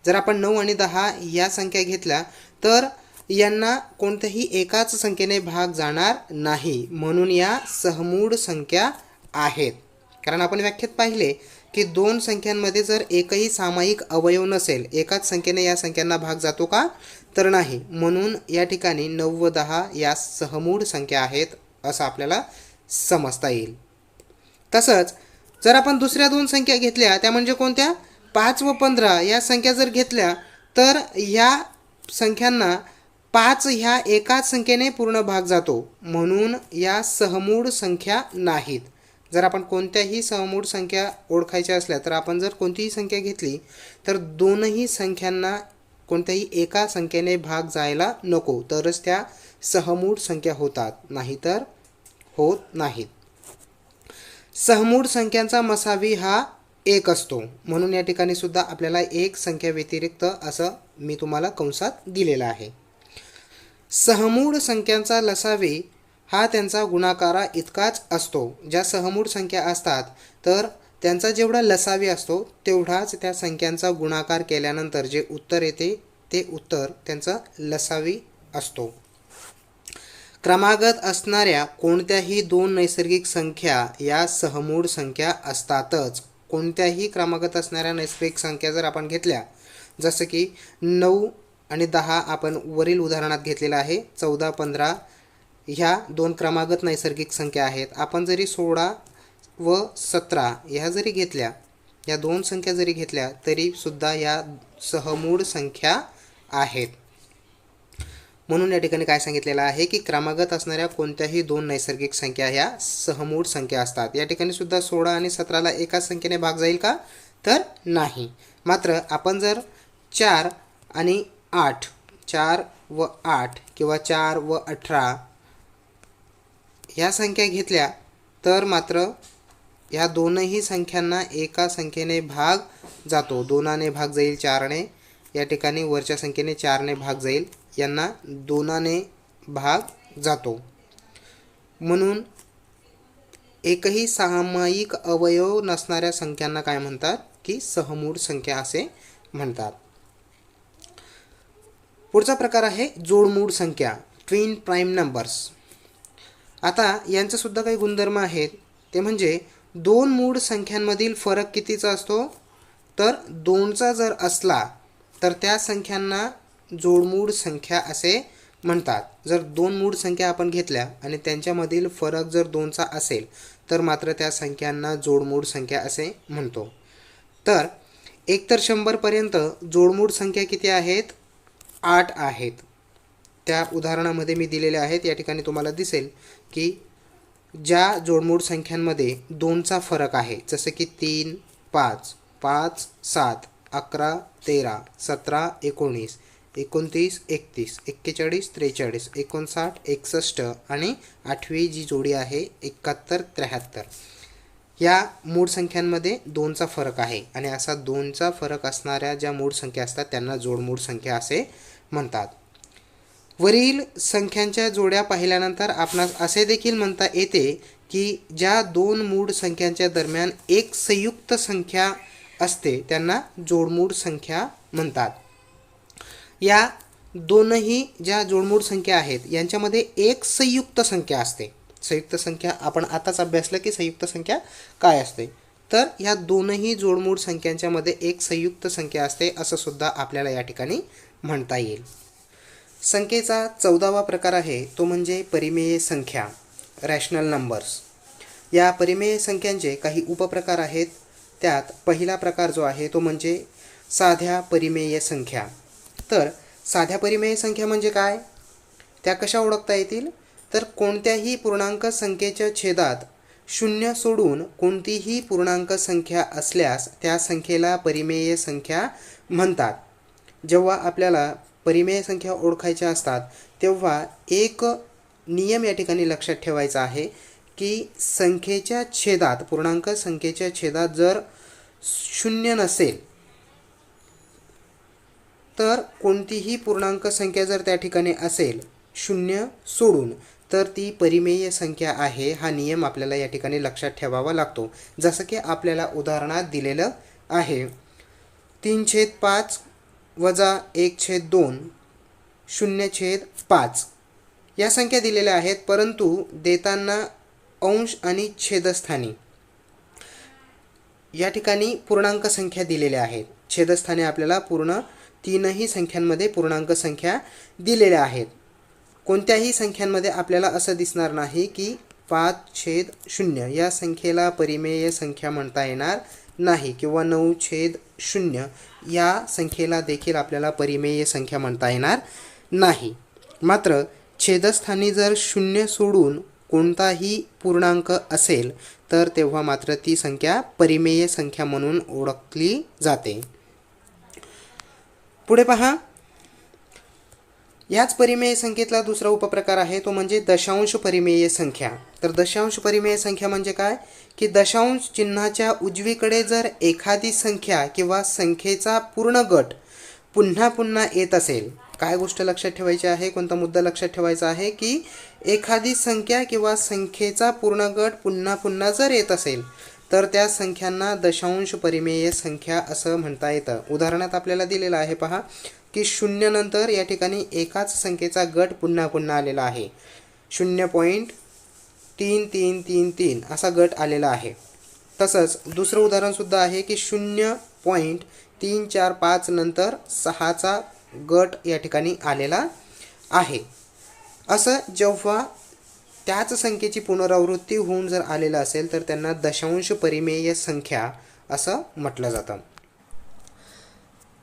जर आपण 9 आणि 10 या संख्या घेतल्या तर यांना कोणत्याही एकाच संख्येने भाग जाणार नाही, म्हणून या सहमूळ संख्या आहेत. कारण आपण व्याख्येत पाहिले की दोन संख्यांमध्ये जर एकही सामायिक अवयव नसेल, एकाच संख्येने या संख्यांना भाग जातो का, तर नाही. म्हणून या ठिकाणी 9 व 10 या सहमूळ संख्या आहेत असं आपल्याला समजता येईल. तसंच जर आपण दुसऱ्या दोन संख्या घेतल्या, त्या म्हणजे कोणत्या, 5 व 15 या संख्या जर घेतल्या तर या संख्यांना 5 ह्या एकाच संख्येने पूर्ण भाग जातो, म्हणून या सहमूळ संख्या नाहीत. जर आपण कोणत्याही सहमूळ संख्या ओळखायच्या असल्या तर आपण जर कोणतीही संख्या घेतली तर दोनही संख्यांना कोणत्याही एका संख्येने भाग जायला नको, तरच त्या सहमूळ संख्या होतात, नाहीतर होत नाहीत. सहमूळ संख्यांचा मसावी हा 1 असतो, म्हणून या ठिकाणी सुद्धा आपल्याला एक संख्या व्यतिरिक्त असं मी तुम्हाला कंसात दिलेलं आहे. सहमूळ संख्यांचा लसावी हा त्यांचा गुणाकारा इतकाच असतो. ज्या सहमूळ संख्या असतात तर त्यांचा जेवढा लसावी असतो तेवढाच त्या संख्यांचा गुणाकार केल्यानंतर जे उत्तर येते ते उत्तर त्यांचा लसावी असतो. क्रमागत असणाऱ्या कोणत्याही दोन नैसर्गिक संख्या या सहमूळ संख्या असतातच. कोणत्याही क्रमागत असणाऱ्या नैसर्गिक संख्या जर आपण घेतल्या, जसं की 9 आणि 10 आपण वरील उदाहरणात घेतलेलं आहे, 14, 15 ह्या दोन क्रमागत नैसर्गिक संख्या आहेत. आपण जरी 16 व 17 ह्या जरी घेतल्या, या दोन संख्या जरी घेतल्या तरी सुद्धा या सहमूळ संख्या आहेत. म्हणून या ठिकाणी काय सांगितलेलं आहे की क्रमागत असणाऱ्या कोणत्याही दोन नैसर्गिक संख्या ह्या सहमूळ संख्या असतात. या ठिकाणी सुद्धा 16 आणि 17ला एकाच संख्येने भाग जाईल का, तर नाही. मात्र आपण जर 4 आणि 8, 4 व 8 किंवा 4 व 18 ह्या संख्या घेतल्या तर मात्र ह्या दोनही संख्यांना एका संख्येने भाग जातो. 2ने भाग जाईल 4ने, या ठिकाणी वरच्या संख्येने 4ने भाग जाईल, यांना 2ने भाग जातो. म्हणून एकही सामायिक अवयव नसणाऱ्या संख्यांना काय म्हणतात की सहमूळ संख्या असे म्हणतात. पुढचा प्रकार आहे जोडमूळ संख्या, ट्विन प्राईम नंबर्स. आता यांचे सुद्धा काही गुणधर्म आहेत. ते म्हणजे दोन मूळ संख्यांमधील फरक कितीचा असतो, तर 2चा जर असला तर त्या संख्यांना जोडमूळ संख्या असे म्हणतात. जर दोन मूळ संख्या आपण घेतल्या आणि त्यांच्यामधील फरक जर 2चा असेल तर मात्र त्या संख्यांना जोडमूळ संख्या असे म्हणतो. तर 1 तर 100 पर्यंत जोडमूळ संख्या किती आहेत, 8 आहेत. त्या उदाहरणामध्ये मी दिलेले आहेत. या ठिकाणी तुम्हाला दिसेल की ज्या जोडमूळ संख्यांमध्ये 2चा फरक आहे, जसं की 3, 5, 5, 7, 11, 13, 17, 19, 29, 31, 41, 43, 59, 61 आणि 8वी जी जोडी आहे 71, 73 या मूळ संख्यांमध्ये 2चा फरक आहे. आणि असा 2चा फरक असणाऱ्या ज्या मूळ संख्या असतात त्यांना जोडमूळ संख्या असे म्हणतात. वरील संख्यांच्या जोड्या पाहिल्यानंतर आपणास असे देखील म्हणता येते की ज्या दोन मूळ संख्यांच्या दरम्यान एक संयुक्त संख्या असते त्यांना जोडमूळ संख्या म्हणतात. या दोनही ज्या जोडमूळ संख्या आहेत यांच्यामध्ये एक संयुक्त संख्या असते. संयुक्त संख्या आपण आताच अभ्यासलं की संयुक्त संख्या काय असते, तर ह्या दोनही जोडमूळ संख्यांच्या मध्ये एक संयुक्त संख्या असते असं सुद्धा आपल्याला या ठिकाणी म्हणता येईल. संख्येचा 14वा प्रकार आहे तो म्हणजे परिमेय संख्या, रॅशनल नंबर्स. या परिमेय संख्यांचे काही उपप्रकार आहेत. त्यात पहिला प्रकार जो आहे तो म्हणजे साध्या परिमेय संख्या. तर साध्या परिमेय संख्या म्हणजे काय, त्या कशा ओळखता येतील, तर कोणत्याही पूर्णांक संख्येच्या छेदात 0 सोडून कोणतीही पूर्णांक संख्या असल्यास त्या संख्येला परिमेय संख्या म्हणतात. जेव्हा आपल्याला परिमेय संख्या ओळखायच्या असतात तेव्हा एक नियम या ठिकाणी लक्षात ठेवायचा आहे की संख्येच्या छेदात, पूर्णांक संख्येच्या छेदात जर शून्य नसेल तर कोणतीही पूर्णांक संख्या जर त्या ठिकाणी असेल शून्य सोडून, तर ती परिमेय संख्या आहे. हा नियम आपल्याला या ठिकाणी लक्षात ठेवावा लागतो. जसं की आपल्याला उदाहरणात दिलेलं आहे, 3/5 वजा 1/2 0/5 या संख्या दिलेल्या आहेत, परंतु देताना अंश आणि छेदस्थानी या ठिकाणी पूर्णांक संख्या दिलेल्या आहेत. छेदस्थानी आपल्याला पूर्ण तीनही संख्यांमध्ये पूर्णांक संख्या दिलेल्या आहेत. कोणत्याही संख्यांमध्ये आपल्याला असं दिसणार नाही की 5/0 या संख्येला परिमेय संख्या म्हणता येणार नाही, किंवा 9/0 या संख्येला देखील आपल्याला परिमेय संख्या म्हणता येणार नाही. मात्र छेदस्थानी जर शून्य सोडून कोणताही पूर्णांक असेल तर तेव्हा मात्र ती संख्या परिमेय संख्या म्हणून ओळखली जाते. पुढे पहा, याच परिमेय संख्येतला दुसरा उपप्रकार आहे तो म्हणजे दशांश परिमेय संख्या. तर दशांश परिमेय संख्या म्हणजे काय की दशांश चिन्हाच्या उजवीकडे जर एखादी संख्या किंवा संख्येचा पूर्ण गट पुन्हा पुन्हा येत असेल. काय गोष्ट लक्षात ठेवायची आहे, कोणता मुद्दा लक्षात ठेवायचा आहे की एखादी संख्या किंवा संख्येचा पूर्ण गट पुन्हा पुन्हा जर येत असेल तर त्या संख्यांना दशांश परिमेय संख्या असं म्हणता येतं. उदाहरणात आपल्याला दिलेलं आहे पहा की 0 नंतर या ठिकाणी एकाच संख्येचा गट पुन्हा पुन्हा आलेला आहे. 0.3333 असा गट आलेला आहे. तसंच दुसरं उदाहरणसुद्धा आहे की 0.345 नंतर 6चा गट या ठिकाणी आलेला आहे. असं जेव्हा त्याच संख्येची पुनरावृत्ती होऊन जर आलेलं असेल तर त्यांना दशांश परिमेय संख्या असं म्हटलं जातं.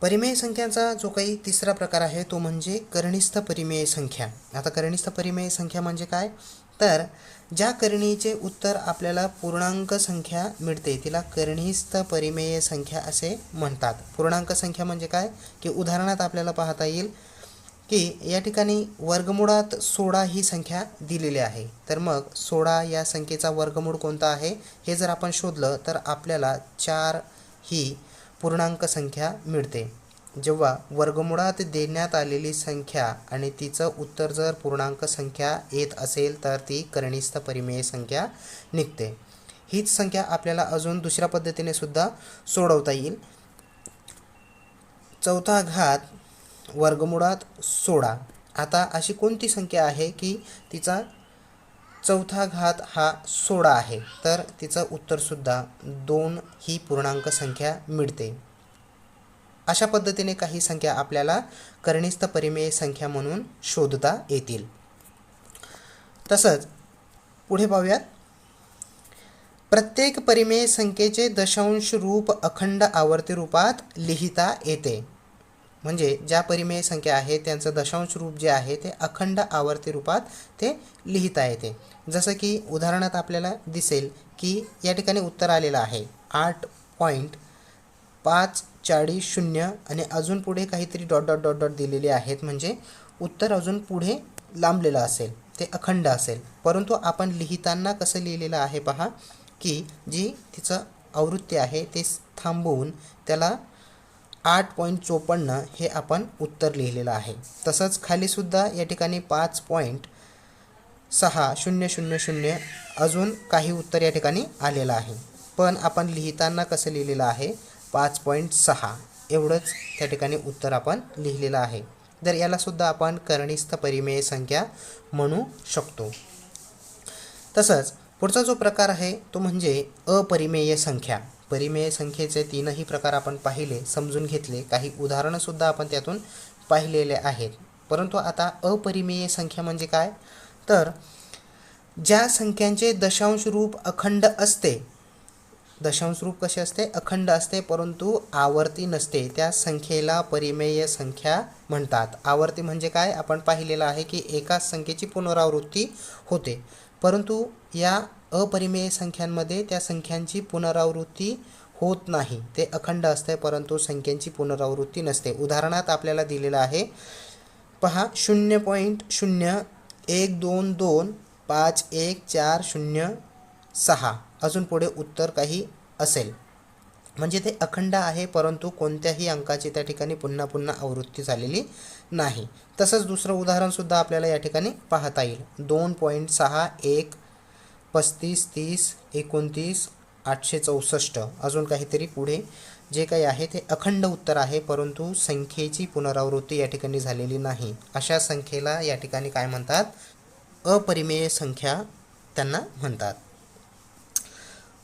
परिमेय संख्यांचा जो काही तिसरा प्रकार आहे तो म्हणजे करणीस्थ परिमेय संख्या. आता करणीस्थ परिमेय संख्या म्हणजे काय, तर ज्या करणीचे उत्तर आपल्याला पूर्णांक संख्या मिळते तिला करणीस्थ परिमेय संख्या असे म्हणतात. पूर्णांक संख्या म्हणजे काय की उदाहरणात आपल्याला पाहता येईल की या ठिकाणी वर्गमूळात 16 ही संख्या दिलेली आहे. तर मग 16 या संख्येचा वर्गमूळ कोणता आहे हे जर आपण शोधलं तर आपल्याला 4 ही पूर्णांक संख्या मिळते. जेव्हा वर्गमूळात देण्यात आलेली संख्या आणि तिचं उत्तर जर पूर्णांक संख्या येत असेल तर ती करणीस्थ परिमेय संख्या निघते. हीच संख्या आपल्याला अजून दुसऱ्या पद्धतीने सुद्धा सोडवता येईल. 4th घात वर्गमूळात 16. आता अशी कोणती संख्या आहे की तिचा 4th घात हा 16 आहे, तर तिचं उत्तरसुद्धा 2 ही पूर्णांक संख्या मिळते. अशा पद्धतीने काही संख्या आपल्याला करणीस्थ परिमेय संख्या म्हणून शोधता येतील. तसंच पुढे पाहूयात, प्रत्येक परिमेय संख्येचे दशांश रूप अखंड आवर्ती रूपात लिहिता येते. म्हणजे ज्या परिमेय संख्या आहे त्यांचं दशांश रूप जे आहे ते अखंड आवर्ती रूपात ते लिहिता येते. जसं की उदाहरणात आपल्याला दिसेल की या ठिकाणी उत्तर आलेलं आहे 8.540 आणि अजून पुढे काहीतरी डॉट डॉट डॉट डॉट दिलेले आहेत, म्हणजे उत्तर अजून पुढे लांबलेलं असेल, ते अखंड असेल. परंतु आपण लिहिताना कसं लिहिलेलं आहे पहा की जी तिचं आवृत्ती आहे ते थांबवून त्याला 8.54 हे आपण उत्तर लिहिलेलं आहे. तसंच खालीसुद्धा या ठिकाणी 5.6000 अजून काही उत्तर या ठिकाणी आलेलं आहे, पण आपण लिहिताना कसं लिहिलेलं आहे 5.6 एवढंच त्या ठिकाणी उत्तर आपण लिहिलेलं आहे. तर यालासुद्धा आपण करणीस्थ परिमेय संख्या म्हणू शकतो. तसंच पुढचा जो प्रकार आहे तो म्हणजे अपरिमेय संख्या. परिमेय संख्येचे 3ही प्रकार आपण पाहिले, समजून घेतले, काही उदाहरणंसुद्धा आपण त्यातून पाहिलेले आहेत. परंतु आता अपरिमेय संख्या म्हणजे काय, तर ज्या संख्यांचे दशांश रूप अखंड असते, दशांश रूप कसे असते, अखंड असते, परंतु आवर्ती नसते, त्या संख्येला परिमेय संख्या म्हणतात. आवर्ती म्हणजे काय, आपण पाहिलेलं आहे की एकाच संख्येची पुनरावृत्ती होते, परंतु या अपरिमेय संख्यांमध्ये त्या संख्यांची पुनरावृत्ती होत नाही, ते अखंड असते परंतु संख्यांची पुनरावृत्ती नसते. उदाहरणात आपल्याला दिलेलं आहे पहा 0.0122 51406 अजून पुढे उत्तर काही असेल म्हणजे ते अखंड आहे, परंतु कोणत्याही अंकाची त्या ठिकाणी पुन्हा पुन्हा आवृत्ती झालेली नाही. तसंच दुसरं उदाहरणसुद्धा आपल्याला या ठिकाणी पाहता येईल. 2.61 35 30 29 864 अजून काहीतरी पुढे जे काही आहे ते अखंड उत्तर आहे, परंतु संख्येची पुनरावृत्ती या ठिकाणी झालेली नाही. अशा संख्येला या ठिकाणी काय म्हणतात? अपरिमेय संख्या त्यांना म्हणतात.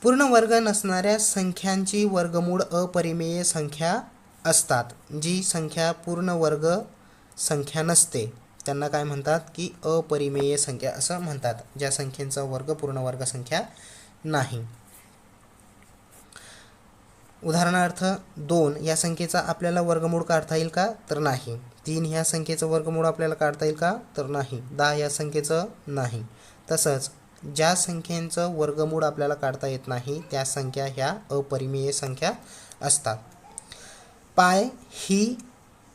पूर्ण वर्ग नसणाऱ्या संख्यांची वर्गमूळ अपरिमेय संख्या असतात. जी संख्या पूर्ण वर्ग संख्या नसते त्यांना काय म्हणतात? की अपरिमेय संख्या असं म्हणतात, ज्या संख्येचा वर्ग पूर्ण वर्ग संख्या नाही. उदाहरणार्थ 2 या संख्येचा आपल्याला वर्गमूळ काढता येईल का? तर नाही. 3 ह्या संख्येचं वर्गमूळ आपल्याला काढता येईल का? तर नाही. 10 या संख्येचं नाही. तसंच ज्या संख्येचं वर्गमूळ आपल्याला काढता येत नाही त्या संख्या ह्या अपरिमेय संख्या असतात. पाय ही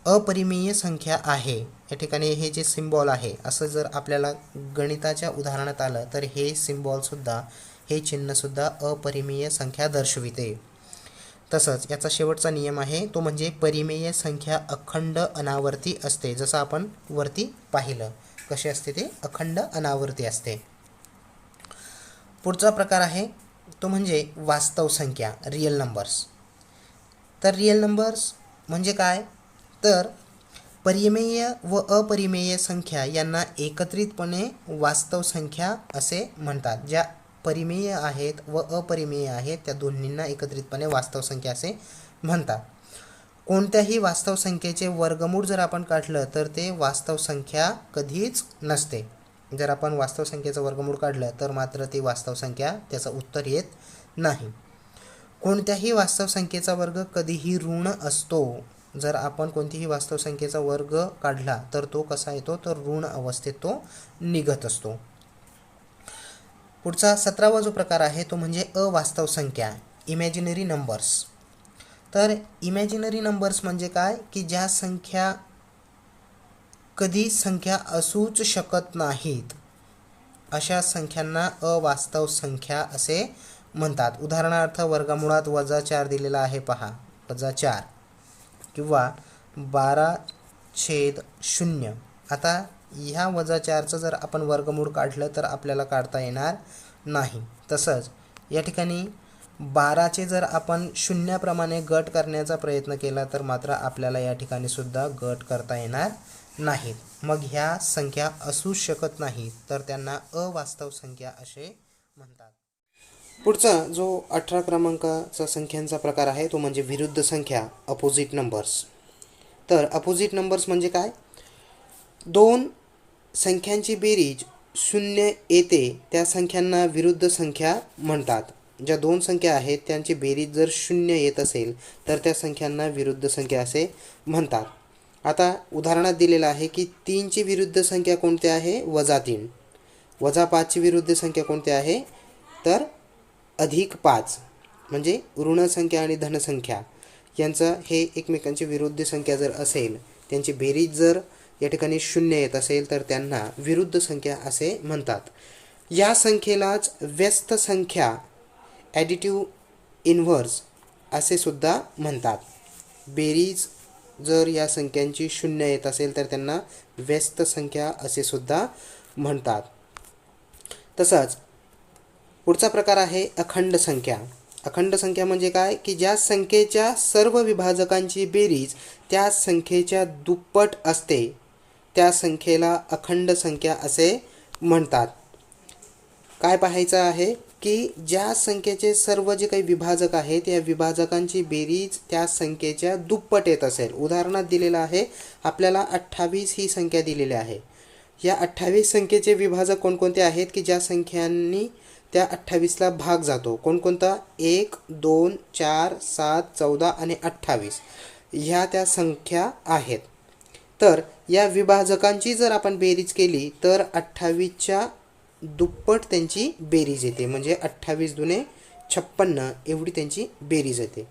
अपरिमेय संख्या आहे. या ठिकाणी हे जे सिम्बॉल आहे असं जर आपल्याला गणिताच्या उदाहरणात आलं तर हे सिम्बॉलसुद्धा, हे चिन्हसुद्धा अपरिमेय संख्या दर्शविते. तसंच याचा शेवटचा नियम आहे तो म्हणजे परिमेय संख्या अखंड अनावर्ती असते. जसं आपण वरती पाहिलं कसे असते ते अखंड अनावर्ती असते. पुढचा प्रकार आहे तो म्हणजे वास्तव संख्या, रिअल नंबर्स. तर रिअल नंबर्स म्हणजे काय? तर परिमेय व अपरिमेय संख्या यांना एकत्रितपणे वास्तव संख्या असे म्हणतात. ज्या परिमेय आहेत व अपरिमेय आहेत त्या दोन्हींना एकत्रितपणे वास्तव संख्या असे म्हणतात. कोणत्याही वास्तव संख्येचे वर्गमूळ जर आपण काढलं तर ते वास्तव संख्या कधीच नसते. जर आपण वास्तव संख्येचं वर्गमूळ काढलं तर मात्र ती वास्तव संख्या त्याचं उत्तर येत नाही. कोणत्याही वास्तव संख्येचा वर्ग कधीही ऋण असतो. जर आपण कोणतीही वास्तव संख्येचा वर्ग काढला तर तो कसा येतो? तर ऋण अवस्थेत तो निघत असतो. पुढचा 17वा जो प्रकार आहे तो म्हणजे अवास्तव संख्या, इमॅजिनरी नंबर्स. तर इमॅजिनरी नंबर्स म्हणजे काय? की ज्या संख्या कधी संख्या असूच शकत नाहीत अशा संख्यांना अवास्तव संख्या असे म्हणतात. उदाहरणार्थ वर्गमुळात -4 दिलेला आहे पहा, -4 किंवा 12/0. आता ह्या -4चं जर आपण वर्गमूळ काढलं तर आपल्याला काढता येणार नाही. तसंच या ठिकाणी 12चे जर आपण शून्याप्रमाणे गट करण्याचा प्रयत्न केला तर मात्र आपल्याला या ठिकाणी सुद्धा गट करता येणार नाहीत. मग ह्या संख्या असूच शकत नाहीत तर त्यांना अवास्तव संख्या असे म्हणतात. पुढचा जो 18 क्रमांकाचा संख्यांचा प्रकार आहे तो म्हणजे विरुद्ध संख्या, अपोजिट नंबर्स. तर अपोजिट नंबर्स म्हणजे काय? दोन संख्यांची बेरीज 0 येते त्या संख्यांना विरुद्ध संख्या म्हणतात. ज्या दोन संख्या आहेत त्यांची बेरीज जर 0 येत असेल तर त्या संख्यांना विरुद्ध संख्या असे म्हणतात. आता उदाहरणात दिलेलं आहे की 3ची विरुद्ध संख्या कोणती आहे? -3. -5ची विरुद्ध संख्या कोणती आहे? तर +5. म्हणजे ऋण संख्या आणि धनसंख्या यांचं हे एकमेकांची विरुद्ध संख्या जर असेल, त्यांची बेरीज जर या ठिकाणी 0 येत असेल तर त्यांना विरुद्ध संख्या असे म्हणतात. या संख्येलाच व्यस्त संख्या, ॲडिटिव्ह इन्व्हर्स असे सुद्धा म्हणतात. बेरीज जर या संख्यांची 0 येत असेल तर त्यांना व्यस्त संख्या असे सुद्धा म्हणतात. तसंच पुढचा प्रकार आहे अखंड संख्या. अखंड संख्या म्हणजे काय? की ज्या संख्येच्या सर्व विभाजकांची बेरीज त्या संख्येच्या दुप्पट असते त्या संख्येला अखंड संख्या असे म्हणतात. काय पाहायचं आहे? की ज्या संख्येचे सर्व जे काही विभाजक आहेत या विभाजकांची बेरीज त्या संख्येच्या दुप्पट येत असेल. उदाहरणात दिलेलं आहे आपल्याला 28 ही संख्या दिलेली आहे. या 28 संख्येचे विभाजक कोणकोणते आहेत? की ज्या संख्यांनी त्या 28ला भाग जातो. कोणकोणता? 1, 2, 4, 7, 14 आणि 28 ह्या त्या संख्या आहेत. तर या विभाजकांची जर आपण बेरीज केली तर 28च्या दुप्पट त्यांची बेरीज येते. म्हणजे 28 दुने 56 एवढी त्यांची बेरीज येते.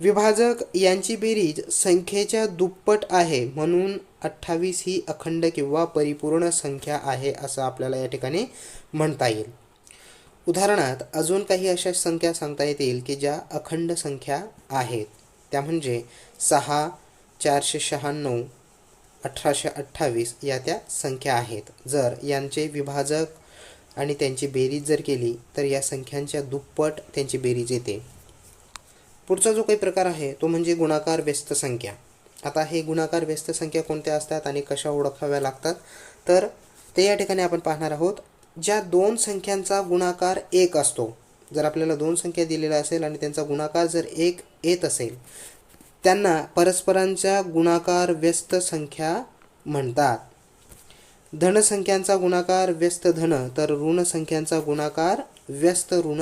विभाजक यांची बेरीज संख्येच्या दुप्पट आहे म्हणून 28 ही अखंड किंवा परिपूर्ण संख्या आहे असं आपल्याला या ठिकाणी म्हणता येईल. उदाहरणार्थ अजून काही अशा संख्या सांगता येतील की ज्या अखंड संख्या आहेत. त्या म्हणजे 6, 496, 1828 या त्या संख्या आहेत. जर यांचे विभाजक आणि त्यांची बेरीज जर केली तर या संख्यांच्या दुप्पट त्यांची बेरीज येते. पुढचा जो काही प्रकार आहे तो म्हणजे गुणाकार व्यस्त संख्या. आता हे गुणाकार व्यस्त संख्या कोणत्या असतात आणि कशा ओळखाव्या लागतात तर ते या ठिकाणी आपण पाहणार आहोत. ज्या दोन संख्यांचा गुणाकार 1 असतो, जर आपल्याला दोन संख्या दिलेल्या असेल आणि त्यांचा गुणाकार जर 1 येत असेल त्यांना परस्परांच्या गुणाकार व्यस्त संख्या म्हणतात. धनसंख्यांचा गुणाकार व्यस्त धन तर ऋण संख्यांचा गुणाकार व्यस्त ऋण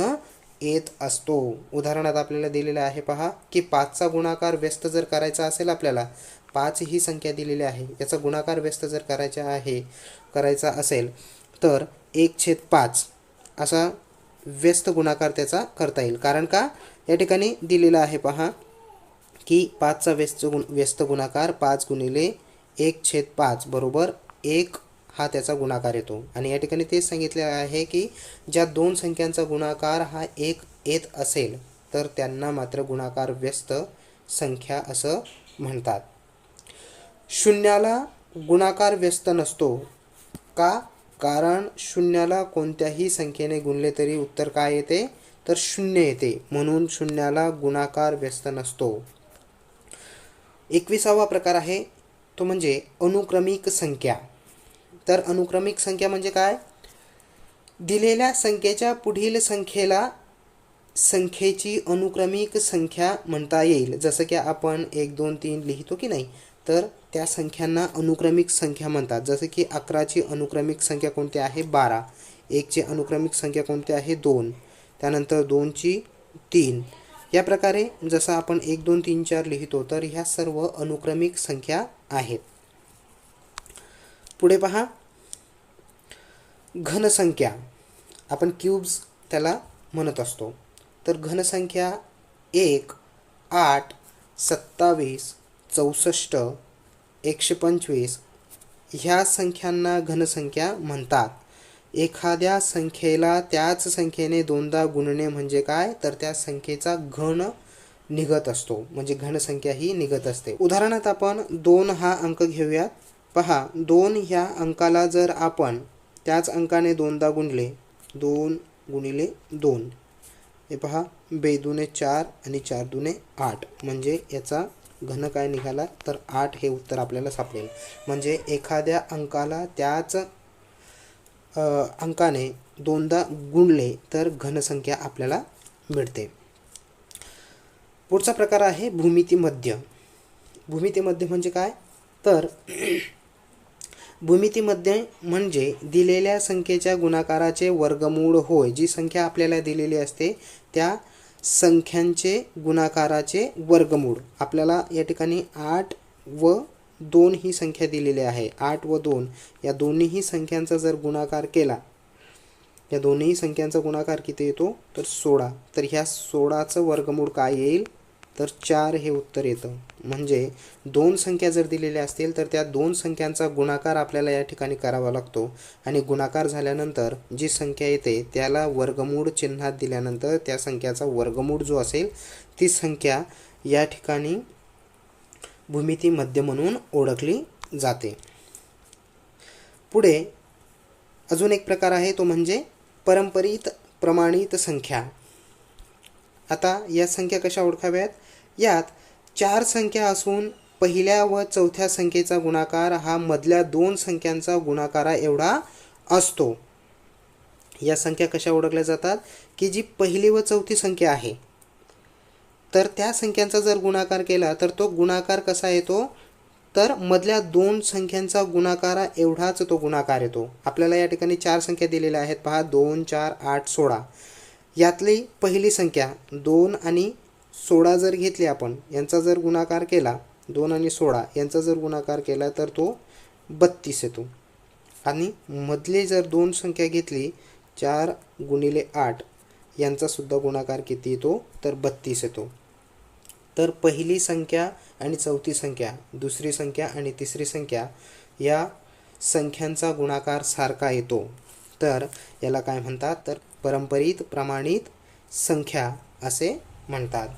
येत असतो. उदाहरणार्थ आपल्याला दिलेलं आहे पहा की 5चा गुणाकार व्यस्त जर करायचा असेल, आपल्याला 5 ही संख्या दिलेली आहे, याचा गुणाकार व्यस्त जर करायचा असेल तर 1/5 असा व्यस्त गुणाकार त्याचा करता येईल. कारण का या ठिकाणी दिलेलं आहे पहा की 5चा व्यस्त गुणाकार 5 गुणिले 1/5 बरोबर 1 हा त्याचा गुणाकार येतो. आणि या ठिकाणी तेच सांगितले आहे की ज्या दोन संख्यांचा गुणाकार हा 1 येत असेल तर त्यांना मात्र गुणाकार व्यस्त संख्या असं म्हणतात. शून्याला गुणाकार व्यस्त नसतो का? कारण शून्याला कोणत्याही संख्येने गुणले तरी उत्तर काय येते तर 0 येते, म्हणून शून्याला गुणाकार व्यस्त नसतो. 21वा प्रकार आहे तो म्हणजे अनुक्रमिक संख्या. तर अनुक्रमिक संख्या म्हणजे काय? दिलेल्या संख्येच्या पुढील संख्येला संख्येची अनुक्रमिक संख्या म्हणता येईल. जसं की आपण 1, 2, 3 लिहितो की नाही, तर त्या संख्यांना अनुक्रमिक संख्या म्हणतात. जसं की 11ची अनुक्रमिक संख्या कोणती आहे 12, 1ची अनुक्रमिक संख्या कोणती आहे 2, त्यानंतर 2ची 3. या प्रकारे जसं आपण 1, 2, 3, 4 लिहितो तर ह्या सर्व अनुक्रमिक संख्या आहेत. पुढे पहा घनसंख्या, आपण क्यूब्स त्याला म्हणत असतो. तर घनसंख्या 1, 8, 27, 64, 125 ह्या संख्यांना घनसंख्या म्हणतात. एखाद्या संख्येला त्याच संख्येने दोनदा गुणणे म्हणजे काय तर त्या संख्येचा घन निघत असतो, म्हणजे घनसंख्या ही निघत असते. उदाहरणार्थ आपण 2 हा अंक घेऊयात. पहा 2 ह्या अंकाला जर आपण त्याच अंकाने दोनदा गुणले, 2 गुणिले 2, हे पहा 2 दुणे 4 आणि 4 दुणे 8, म्हणजे याचा घन काय निघाला तर 8 हे उत्तर आपल्याला सापडेल. म्हणजे एखाद्या अंकाला त्याच अंकाने दोनदा गुणले तर घनसंख्या आपल्याला मिळते. पुढचा प्रकार आहे भूमितिमध्य. भूमितिमध्य म्हणजे काय तर भूमितिमध्य म्हणजे दिलेल्या संख्येच्या गुणाकाराचे वर्गमूळ होय. जी संख्या आपल्याला दिलेली असते त्या संख्यांचे गुणाकाराचे वर्गमूळ. आपल्याला या ठिकाणी 8 व 2 ही संख्या दिलेली आहे. 8 व 2 या दोन्ही संख्यांचा जर गुणाकार केला, या दोन्ही संख्यांचा गुणाकार किती येतो तर 16. तर ह्या 16चं वर्गमूळ काय येईल तर 4 हे उत्तर येतं. म्हणजे दोन संख्या जर दिलेल्या असतील तर त्या दोन संख्यांचा गुणाकार आपल्याला या ठिकाणी करावा लागतो आणि गुणाकार झाल्यानंतर जी संख्या येते त्याला वर्गमूळ चिन्हात दिल्यानंतर त्या संख्याचा वर्गमूळ जो असेल ती संख्या या ठिकाणी भूमितिमध्य म्हणून ओळखली जाते. पुढे अजून एक प्रकार आहे तो म्हणजे परंपरित प्रमाणित संख्या. आता या संख्या कशा ओळखाव्यात? यात 4 संख्या असून पहिल्या व चौथ्या संख्येचा गुणाकार हा मधल्या 2 संख्यांचा गुणाकारा एवढा असतो. या संख्या कशा ओळखल्या जातात की जी पहिली व चौथी संख्या आहे तर त्या संख्यांचा जर गुणाकार केला तर तो गुणाकार कसा येतो तर मधल्या 2 संख्यांचा गुणाकारा एवढाच तो गुणाकार येतो. आपल्याला या ठिकाणी 4 संख्या दिलेल्या आहेत पहा 2, 4, 8, 16. यातली पहिली संख्या 2 आणि 16 जर घेतली आपण, यांचा जर गुणाकार केला 2 आणि 16 यांचा जर गुणाकार केला तर तो 32 येतो. आणि मधली जर 2 संख्या घेतली 4 गुणिले 8 यांचा सुद्धा गुणाकार किती येतो तर 32 येतो. तर पहिली संख्या आणि चौथी संख्या, दुसरी संख्या आणि तिसरी संख्या या संख्यांचा गुणाकार सारखा येतो, तर याला काय म्हणतात, तर पारंपरिक प्रमाणित संख्या असे म्हणतात.